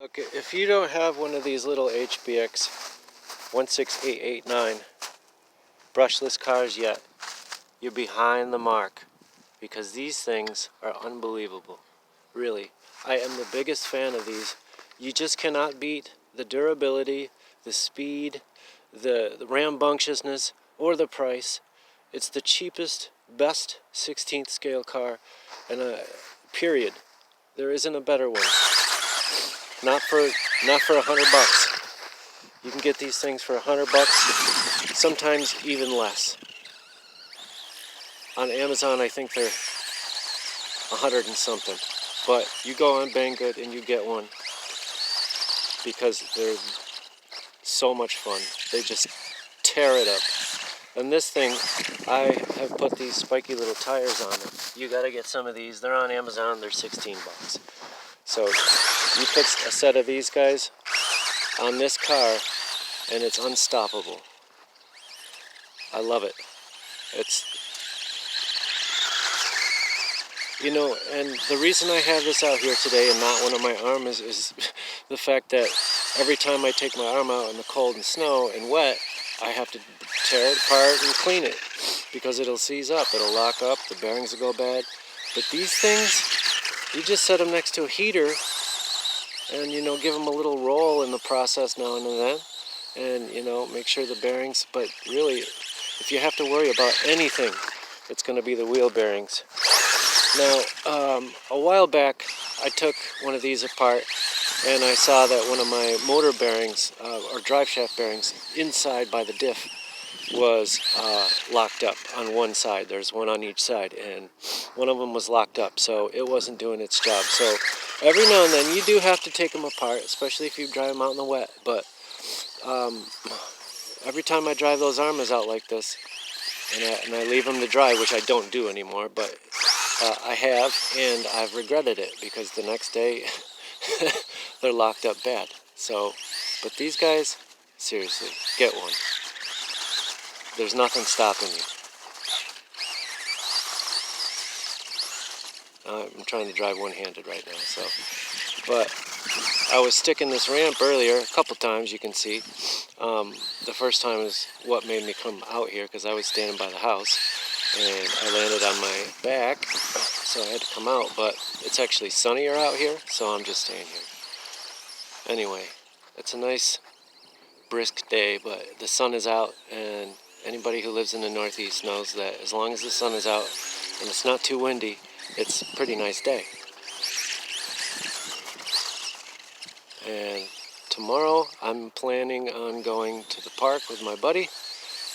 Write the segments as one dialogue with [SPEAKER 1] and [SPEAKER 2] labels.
[SPEAKER 1] Okay, if you don't have one of these little Hbx 16889 brushless cars yet, you're behind the mark, because these things are unbelievable. Really, I am the biggest fan of these. You just cannot beat the durability, the speed, the rambunctiousness, or the price. It's the cheapest, best 16th scale car, and period. There isn't a better one. Not for $100. You can get these things for $100, sometimes even less. On Amazon, I think they're 100 and something. But you go on Banggood and you get one, because they're so much fun. They just tear it up. And this thing, I have put these spiky little tires on it. You gotta get some of these. They're on Amazon. They're 16 bucks. So you put a set of these guys on this car, and it's unstoppable. I love it. It's, you know, and the reason I have this out here today and not one of my arms is the fact that every time I take my arm out in the cold and snow and wet, I have to tear it apart and clean it, because it'll seize up, it'll lock up, the bearings will go bad. But these things, you just set them next to a heater and, you know, give them a little roll in the process now and then, and, you know, make sure the bearings, but really, if you have to worry about anything, it's going to be the wheel bearings. Now, a while back, I took one of these apart, and I saw that one of my motor bearings, or drive shaft bearings, inside by the diff, was locked up on one side. There's one on each side, and one of them was locked up, so it wasn't doing its job. So every now and then, you do have to take them apart, especially if you drive them out in the wet. But every time I drive those armors out like this, and I leave them to dry, which I don't do anymore, but I have, and I've regretted it, because the next day they're locked up bad. So, but these guys, seriously, get one. There's nothing stopping you. I'm trying to drive one-handed right now, so. But I was sticking this ramp earlier a couple times, you can see. The first time is what made me come out here, because I was standing by the house, and I landed on my back, so I had to come out. But it's actually sunnier out here, so I'm just staying here. Anyway, it's a nice, brisk day, but the sun is out, and anybody who lives in the Northeast knows that as long as the sun is out and it's not too windy, it's a pretty nice day. And tomorrow I'm planning on going to the park with my buddy,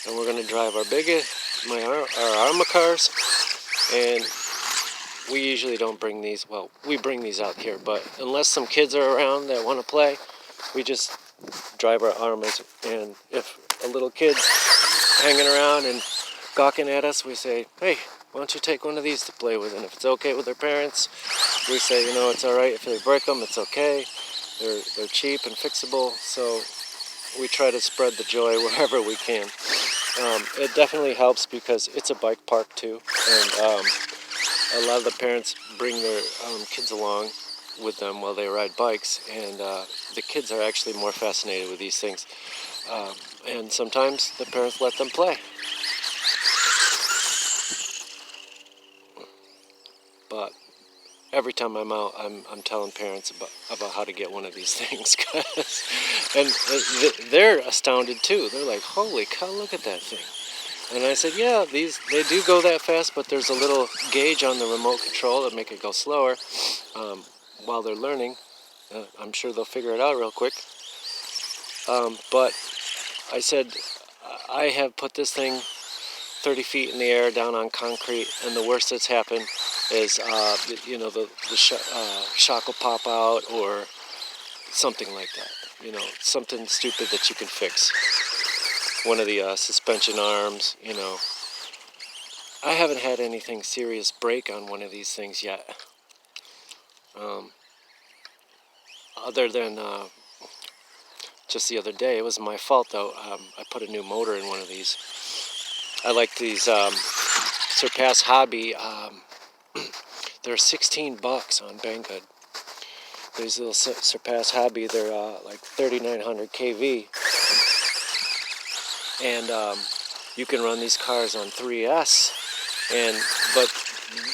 [SPEAKER 1] and we're going to drive our Arma cars. And we usually don't bring these, well, we bring these out here, but unless some kids are around that want to play, we just drive our Armas. And if a little kid's hanging around and gawking at us, we say, hey, why don't you take one of these to play with? And if it's okay with their parents, we say, you know, it's all right. If they break them, it's okay. They're cheap and fixable, so we try to spread the joy wherever we can. It definitely helps, because it's a bike park too, and a lot of the parents bring their kids along with them while they ride bikes, and the kids are actually more fascinated with these things. And sometimes the parents let them play. But every time I'm out, I'm telling parents about how to get one of these things, and they're astounded too. They're like, "Holy cow! Look at that thing!" And I said, "Yeah, they do go that fast, but there's a little gauge on the remote control that make it go slower while they're learning. I'm sure they'll figure it out real quick." But I said, I have put this thing 30 feet in the air down on concrete, and the worst that's happened is, you know, the shock will pop out or something like that. You know, something stupid that you can fix. One of the suspension arms, you know. I haven't had anything serious break on one of these things yet. Other than just the other day. It was my fault, though. I put a new motor in one of these. I like these Surpass Hobby. They're 16 bucks on Banggood. These little Surpass Hobby, they're like 3900 kV. And you can run these cars on 3S, but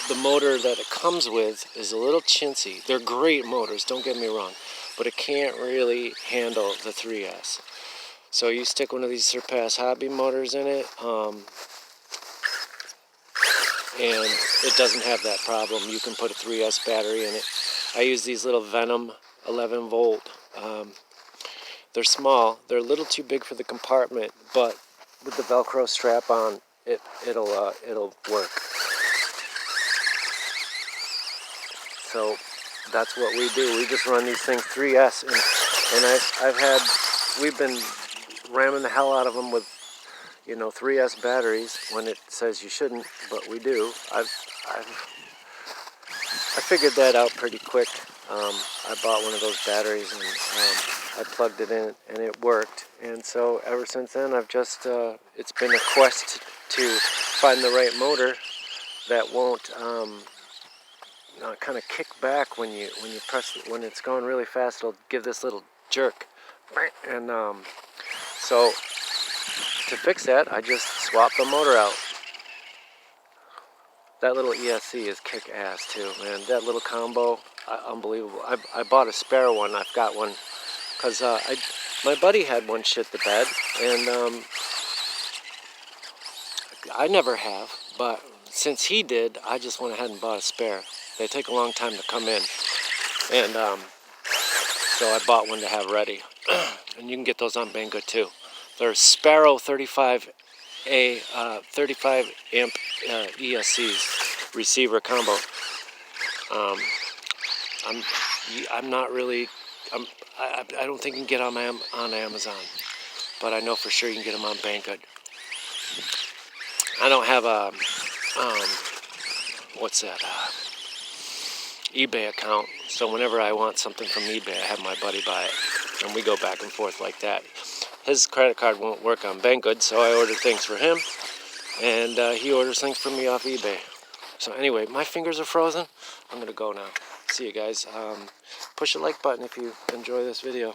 [SPEAKER 1] the motor that it comes with is a little chintzy. They're great motors, don't get me wrong, but it can't really handle the 3S. So you stick one of these Surpass Hobby motors in it, and it doesn't have that problem. You can put a 3S battery in it. I use these little Venom 11 volt. They're small. They're a little too big for the compartment, but with the Velcro strap on, it'll work. So that's what we do. We just run these things 3S, and we've been ramming the hell out of them with 3S batteries when it says you shouldn't, but we do. I figured that out pretty quick. I bought one of those batteries and I plugged it in and it worked. And so ever since then, I've just it's been a quest to find the right motor that won't kind of kick back when you press it. When it's going really fast, it'll give this little jerk. And so to fix that, I just swap the motor out. That little ESC is kick-ass too, man. That little combo, unbelievable. I bought a spare one. I've got one because my buddy had one shit the bed, and I never have. But since he did, I just went ahead and bought a spare. They take a long time to come in, and so I bought one to have ready. And you can get those on Banggood too. They're Sparrow 35 amp ESCs receiver combo. I'm not really. I don't think you can get them on Amazon, but I know for sure you can get them on Banggood. I don't have a eBay account, so whenever I want something from eBay, I have my buddy buy it, and we go back and forth like that. His credit card won't work on Banggood, so I order things for him, and he orders things for me off eBay. So anyway, my fingers are frozen. I'm gonna go now. See you guys. Push the like button if you enjoy this video.